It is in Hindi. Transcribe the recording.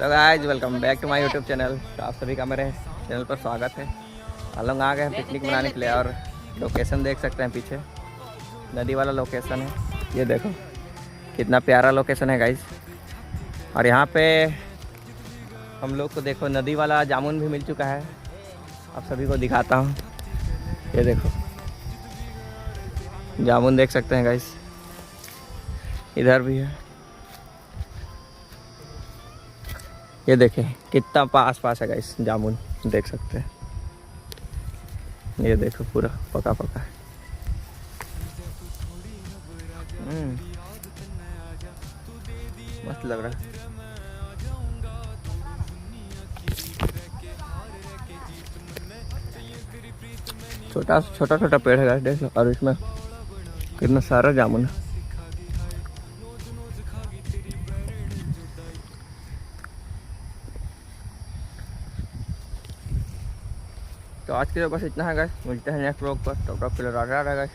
तो guys welcome back to my YouTube channel. तो आप सभी का मेरे चैनल पर स्वागत है। हम लोग आ गए हैं पिकनिक मनाने के लिए और लोकेशन देख सकते हैं पीछे नदी वाला लोकेशन है। ये देखो कितना प्यारा लोकेशन है गाइस। और यहाँ पे हम लोग को देखो नदी वाला जामुन भी मिल चुका है। आप सभी को दिखाता हूँ। ये देखो जामुन देख सकते हैं गाइस, इधर भी है। ये देखें कितना पास पास है गाइस, जामुन देख सकते हैं। ये देखो पूरा पका पका है। मस्त लग रहा है। छोटा छोटा छोटा पेड़ है गाइस, देख लो। और इसमें कितना सारा जामुन है। तो आज के लिए बस इतना है गाइस। मिलते हैं नेक्स्ट व्लॉग पर। तब तक के लिए राधा राधा गाइस।